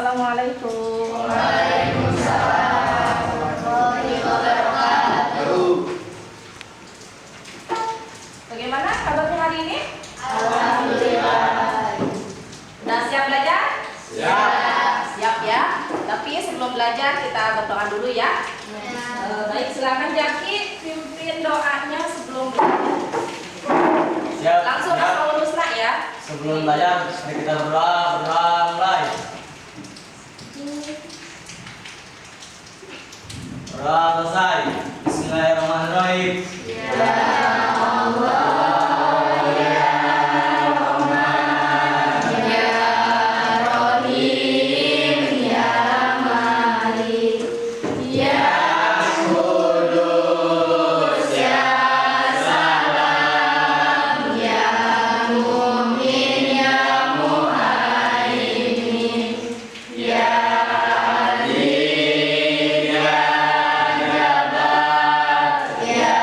Assalamualaikum. Waalaikumsalam warahmatullahi wabarakatuh. Bagaimana kabarnya hari ini? Alhamdulillah. Sudah siap belajar? Siap. Siap ya. Tapi sebelum belajar kita berdoa dulu ya. Baik, silakan Jaki pimpin doanya sebelum belajar. Siap. Langsung Siap. asal usna ya. Sebelum belajar, mari kita berdoa mulai. Berdoa selesai. Bismillahirrahmanirrahim. Ya Allah, ya Rahman, ya Rahim, ya Malik, ya Kudus, ya Salam, ya Mu'min, ya Muhaimin, ya Alim, ya Jabat, ya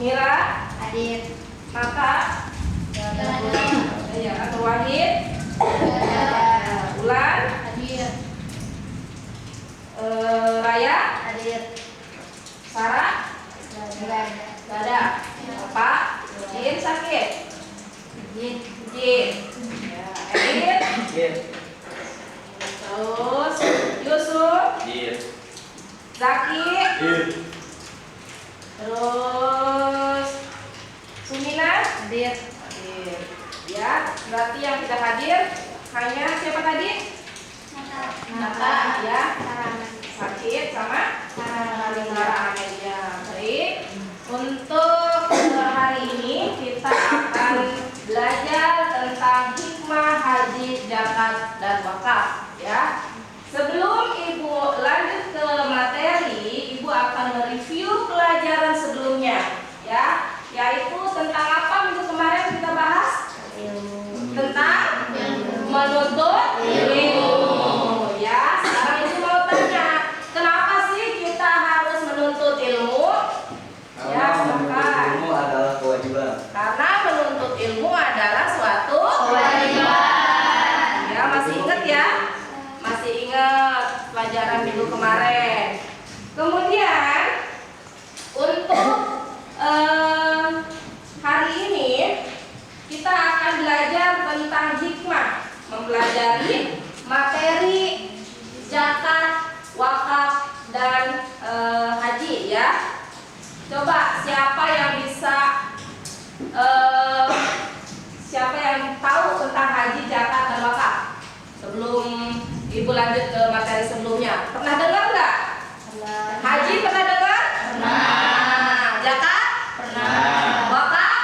Mira, Hadir. Mata, ya, Nur Wahid, Ulan, Hadir. Raya, Hadir. Sarah, Enggak ada. gak ada. Bapak, Jin sakit. Hadir. Jin, ya, Edit, Iya. terus Yusuf, Iya. Zaki, Iya. terus Sumina. Hadir. Hadir. Ya, berarti yang tidak hadir hanya siapa tadi? Nata, ya. Sakit sama Sarah Amelia. Baik. Untuk hari ini kita akan belajar tentang hikmah haji, zakat, dan wakaf. Ya. Sebelum Ibu lanjut ke materi, Ibu akan mereview pelajaran sebelumnya, ya, yaitu tentang apa minggu kemarin kita bahas? Tentang menuntut ilmu. Ya, sekarang Ibu mau tanya, kenapa sih kita harus menuntut ilmu? Ya, silakan. Ilmu adalah kewajiban. Karena menuntut ilmu adalah suatu Kewajiban. Ya, masih ingat ya? Masih ingat pelajaran minggu kemarin. Kemudian untuk hari ini kita akan belajar tentang hikmah, mempelajari materi zakat, wakaf, dan haji, ya. Coba siapa yang bisa siapa yang tahu tentang haji, zakat, dan wakaf? Sebelum Ibu lanjut ke materi sebelumnya, pernah dengar nggak? Haji pernah dengar? Pernah. Zakat? Pernah. Wakaf?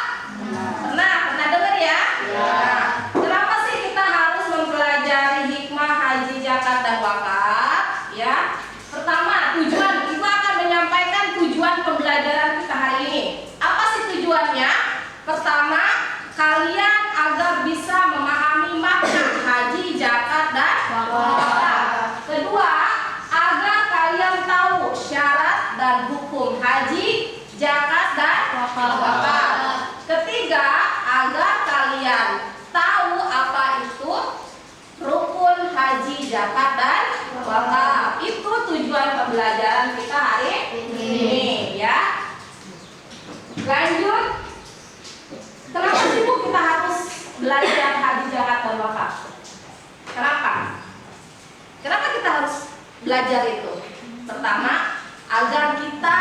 Pernah dengar ya? Nah, kenapa sih kita harus mempelajari hikmah haji, zakat, dan wakaf? Ya, pertama tujuan. Ibu akan menyampaikan tujuan pembelajaran kita hari ini. Apa sih tujuannya? Pertama, kalian agar bisa memahami makna haji, zakat, dan wakaf. Kedua, agar kalian tahu syarat dan hukum haji, zakat, dan wakaf. Ketiga, agar kalian tahu apa itu rukun haji, zakat, dan wakaf. Itu tujuan pembelajaran kita hari ini, ya. Lanjut. Kenapa sih Bu kita harus belajar haji, zakat, dan wakaf? Kenapa? Kenapa kita harus belajar itu? Pertama, agar kita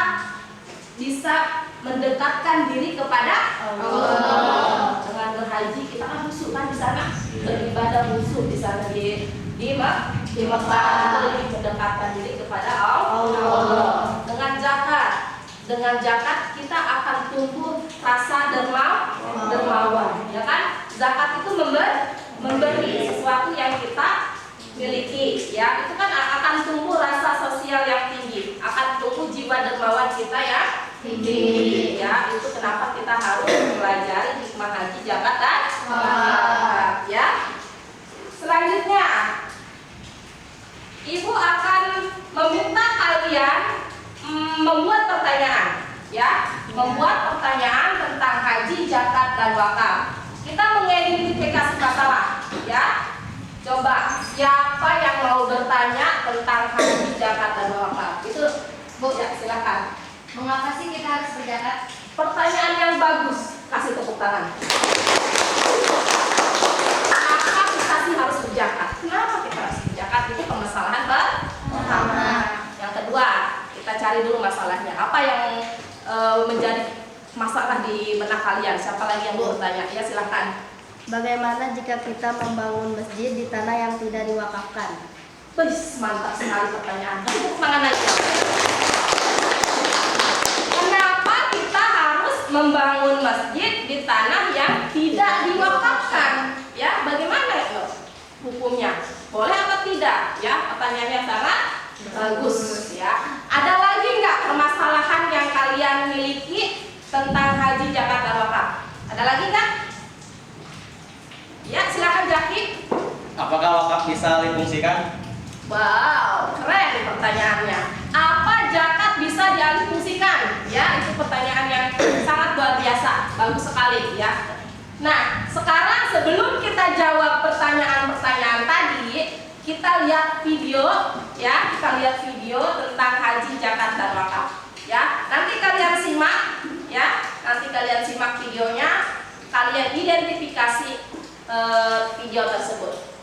bisa mendekatkan diri kepada Allah. Dengan berhaji kita kan khusyuk kan di sana, beribadah khusyuk di sana di Mekah itu lebih mendekatkan diri kepada Allah. Dengan zakat kita akan tumbuh rasa dermawan, ya kan? Zakat itu memberi sesuatu yang kita miliki, ya. Itu kan akan tumbuh rasa sosial yang tinggi, akan tumbuh jiwa dermawan kita yang tinggi, ya. Itu kenapa kita harus mempelajari hikmah haji, zakat, dan wakaf, ya. Selanjutnya, Ibu akan meminta kalian membuat pertanyaan, ya, membuat pertanyaan tentang haji, zakat, dan wakaf. Kita mengidentifikasi masalah, ya. Coba siapa yang mau bertanya tentang haji, zakat, dan wakaf? Itu Bu, ya, silakan. Mengapa sih kita harus berzakat? Pertanyaan yang bagus, kasih tepuk tangan. Kenapa kita sih harus berzakat? Kenapa kita harus berzakat? Itu permasalahan pertama. Yang kedua, kita cari dulu masalahnya. Apa yang menjadi masalah di benak kalian? Siapa lagi yang mau bertanya? Ya, silakan. Bagaimana jika kita membangun masjid di tanah yang tidak diwakafkan? Wih, mantap sekali pertanyaan. Tapi tepuk tangan aja. Kenapa kita harus membangun masjid di tanah yang tidak diwakafkan? Ya, bagaimana itu hukumnya? Boleh atau tidak? Ya, pertanyaannya sangat bagus, ya. Ada lagi nggak permasalahan yang kalian miliki tentang haji, zakat, dan wakaf? Ada lagi nggak? Ya, silakan Jaki. Apakah wakaf bisa difungsikan? Wow, keren pertanyaannya. Apa zakat bisa dialihfungsikan? Ya, itu pertanyaan yang sangat Bagus sekali ya. Nah, sekarang sebelum kita jawab pertanyaan-pertanyaan tadi, kita lihat video ya, kita lihat video tentang haji, zakat dan wakaf ya. Nanti kalian simak ya, nanti kalian simak videonya, kalian identifikasi video tersebut.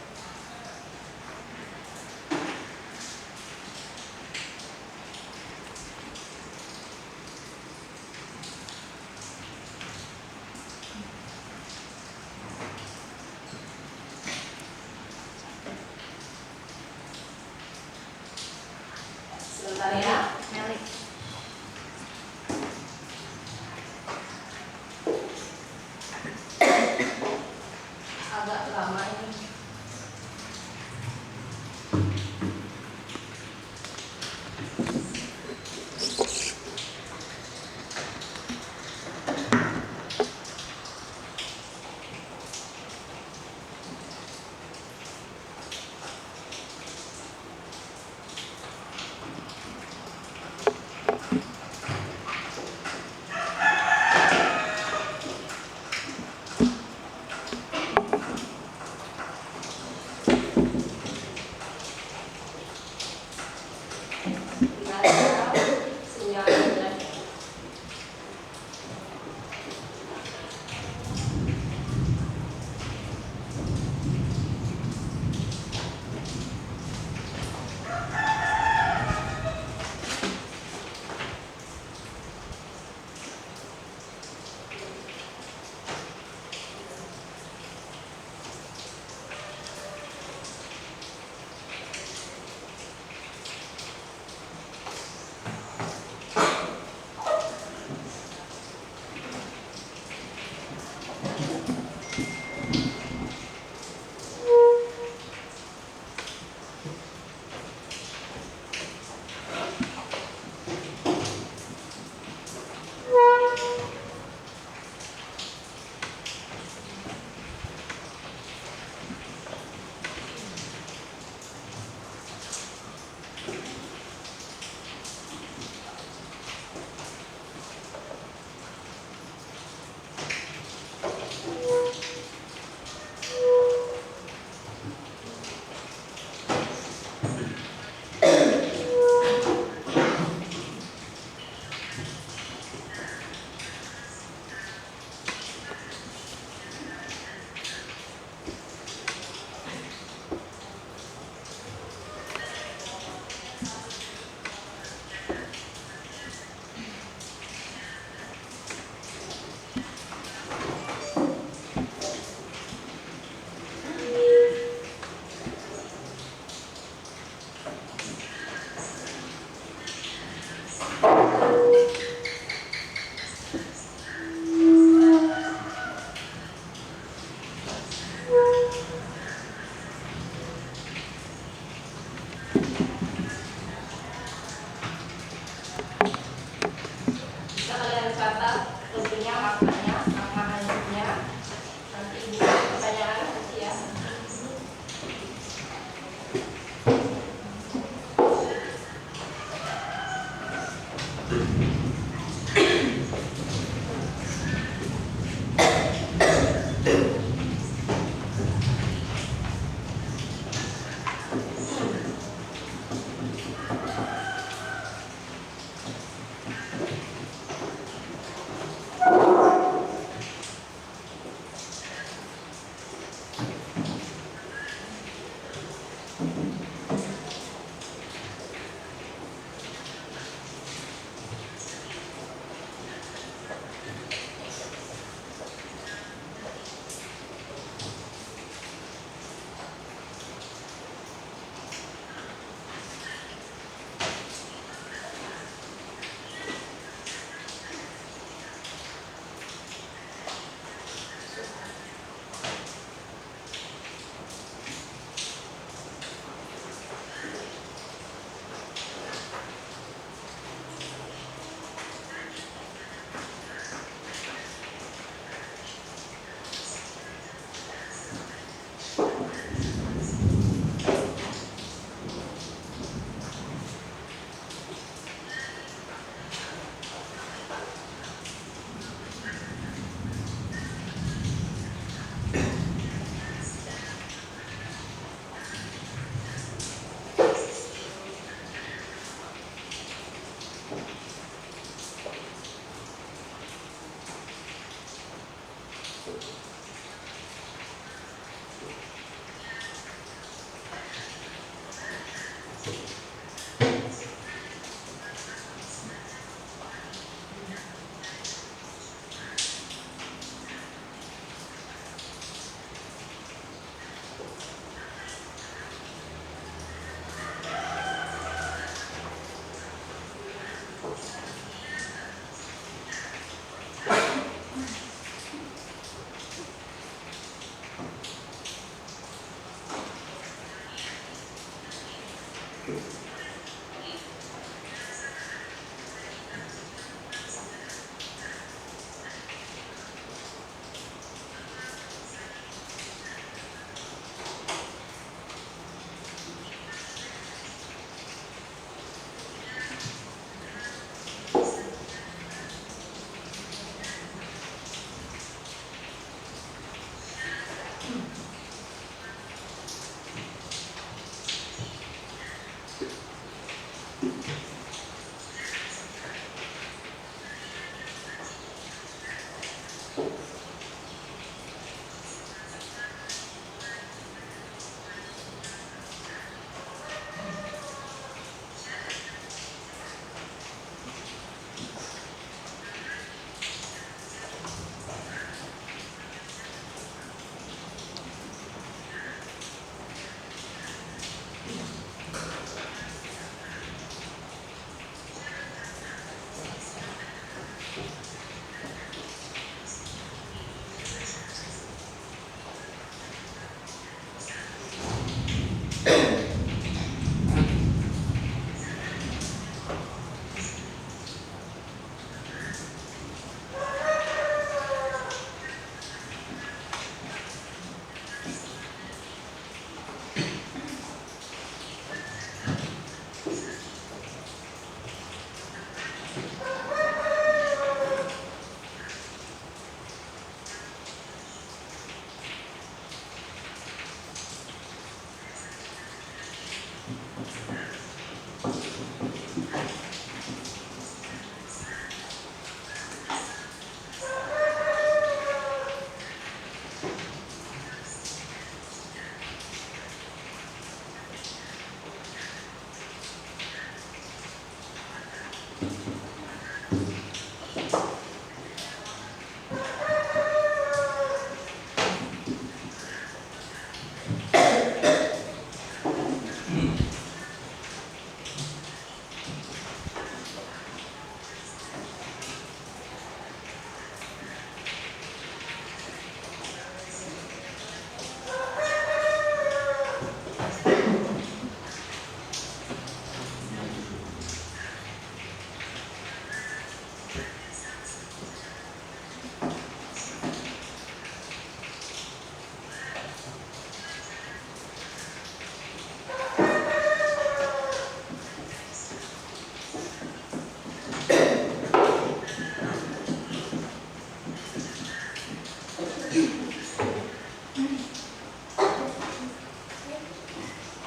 Sebentar ya. Meli. Agak lama ini.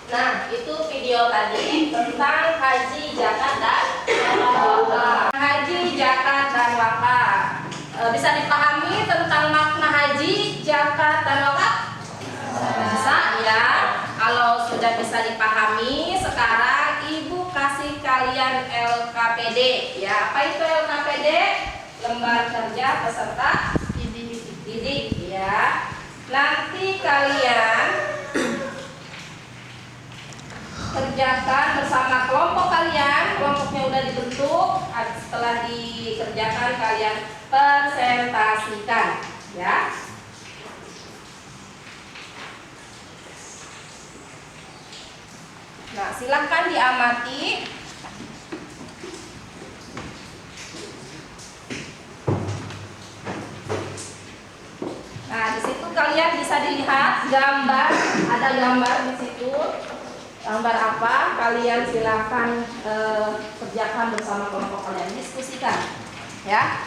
Nah, itu video tadi tentang haji, zakat, dan wakaf. Haji, zakat, dan wakaf. Bisa dipahami tentang makna haji, zakat, dan wakaf? Bisa ya. Kalau sudah bisa dipahami, sekarang Ibu kasih kalian LKPD ya. Apa itu LKPD? Lembar kerja peserta didik ya. Nanti kalian kerjakan bersama kelompok kalian. Kelompoknya udah dibentuk. Setelah dikerjakan kalian presentasikan ya. Nah, silahkan diamati. Nah, di situ kalian bisa dilihat gambar, ada gambar di situ. Gambar apa? Kalian silakan kerjakan bersama kelompok kalian, diskusikan, ya.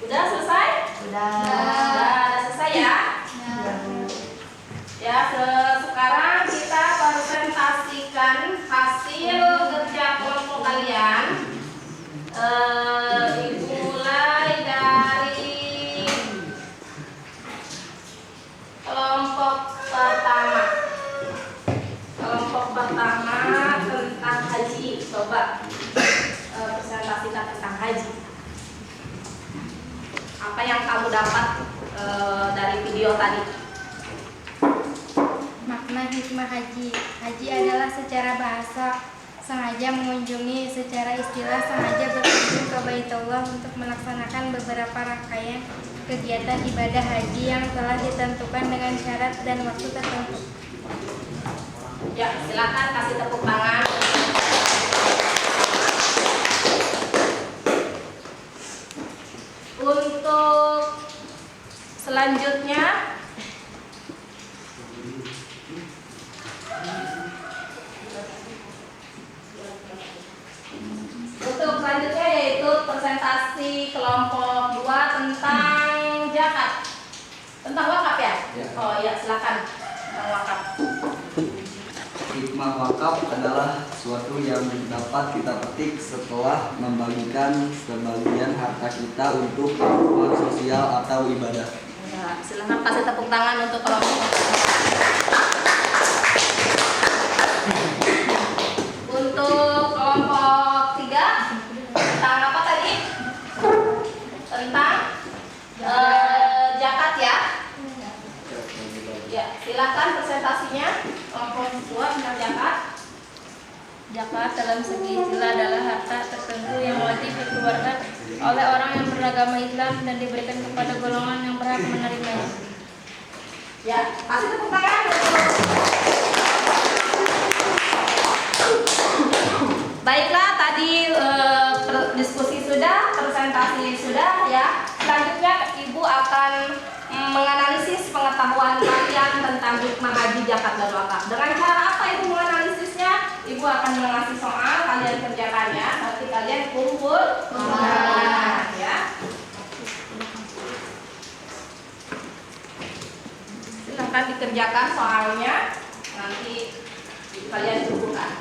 Udah selesai? Udah selesai ya? Ya, sekarang kita presentasikan hasil kerja kelompok kalian. Dimulai dari kelompok pertama. Kelompok pertama tentang haji. Coba presentasikan tentang haji. Apa yang kamu dapat dari video tadi? Makna hikmah haji. Haji adalah secara bahasa sengaja mengunjungi, secara istilah sengaja berkunjung ke Baitullah untuk melaksanakan beberapa rangkaian kegiatan ibadah haji yang telah ditentukan dengan syarat dan waktu tertentu. Ya, silakan kasih tepuk tangan. Untuk selanjutnya yaitu presentasi kelompok 2 tentang zakat. Tentang wakaf ya? Oh iya, silakan. Tentang wakaf. Hikmah wakaf adalah sesuatu yang dapat kita petik setelah membagikan sebagian harta kita untuk keperluan sosial atau ibadah. Ya, silakan kasih tepuk tangan untuk kelompok. Untuk kelompok 3 tentang apa tadi? Tentang zakat ya? Ya, silakan presentasinya. Kelompok 2 tentang zakat. Zakat dalam segi istilah adalah harta tertentu yang wajib dikeluarkan oleh orang yang beragama Islam dan diberikan kepada golongan yang berhak menerimanya. Ya, kasih tepuk tangan. Baiklah, tadi diskusi sudah, presentasi sudah ya. Selanjutnya Ibu akan menganalisis pengetahuan kalian tentang hikmah haji, zakat dan wakaf. Dengan cara apa Ibu menganalisisnya? Ibu akan mengasih soal, kalian kerjakannya. Nanti kalian kumpul ya. Silahkan dikerjakan soalnya. Nanti kalian kumpulkan.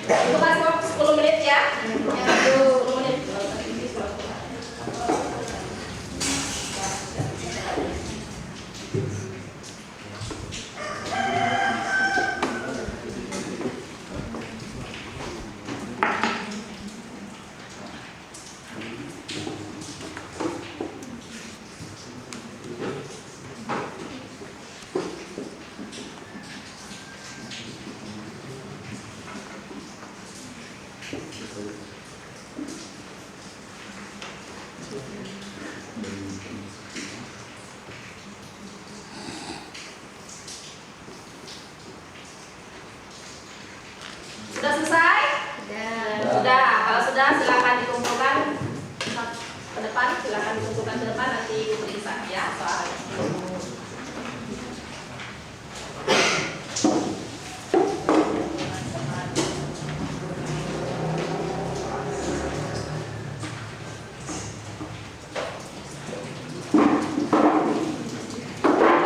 Itu kasih waktu 10 menit ya. 10 menit. silakan dikumpulkan ke depan, silakan dikumpulkan ke depan nanti tulisan ya soalnya.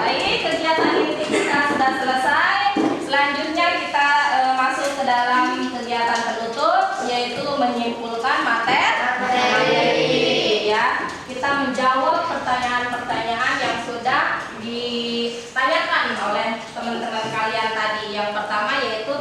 Baik, kegiatan inti kita sudah selesai. Selanjutnya kita masuk ke dalam kegiatan penutup, yaitu menyimpulkan materi. Ya, kita menjawab pertanyaan-pertanyaan yang sudah ditanyakan oleh teman-teman kalian tadi. Yang pertama yaitu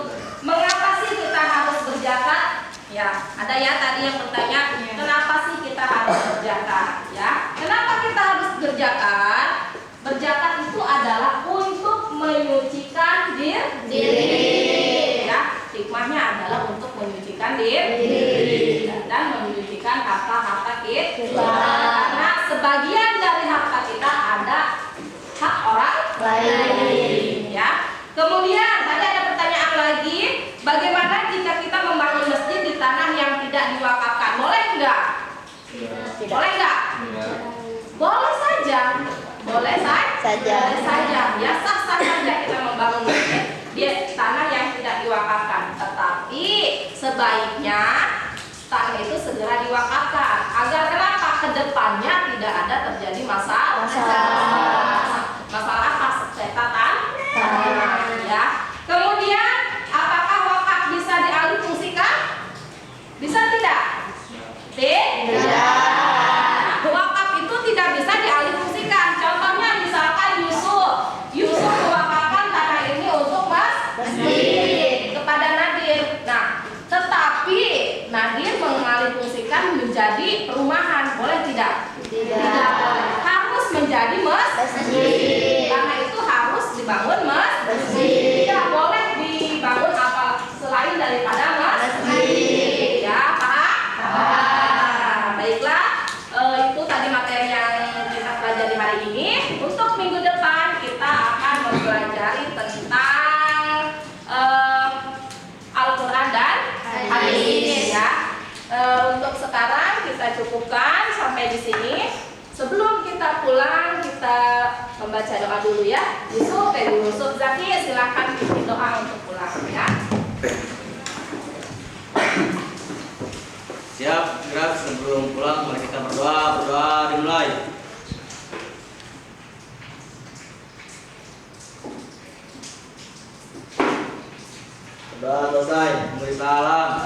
mengapa sih kita harus berzakat? Ya, ada ya tadi yang bertanya, kenapa sih kita harus berzakat? Ya, kenapa kita harus berzakat? Berzakat itu adalah untuk menyucikan diri. Ya, hikmahnya adalah untuk menyucikan diri dan menyucikan harta-harta kita. Karena sebagian dari harta kita ada hak orang lain. Ya. Kemudian tadi ada pertanyaan lagi, bagaimana jika kita membangun masjid di tanah yang tidak diwakafkan? Boleh enggak? Boleh enggak? Boleh saja. Boleh saja. Ya, sah-sah saja kita membangun masjid di tanah yang tidak diwakafkan. Tetapi sebaiknya tanah itu segera diwakafkan agar kenapa? Kedepannya tidak ada terjadi masalah apa? Cetatan tanah. Ya. Kemudian apakah wakaf bisa dialih fungsikan? Bisa tidak? Tidak. Wakaf itu tidak bisa dialih fungsikan. Contohnya misalkan Yusuf mewakafkan tanah ini untuk masjid kepada Nadir. Nah, tetapi Nadir mengalihfungsikan menjadi perumahan, boleh tidak? Tidak boleh. Harus menjadi masjid. Tanah itu harus dibangun masjid. Tidak boleh dibangun apa selain daripada masjid. Ya, Pak? Baiklah. Itu tadi materi yang kita pelajari hari ini. Untuk minggu depan kita akan mempelajari tentang Al-Quran dan hadis. Ya. Untuk sekarang kita cukupkan sampai di sini. Sebelum kita pulang kita membaca doa dulu ya. Yusuf Zaki silakan bikin doa untuk pulang ya. Siap, gerak sebelum pulang mari kita berdoa dimulai. Berdoa selesai, memberi salam.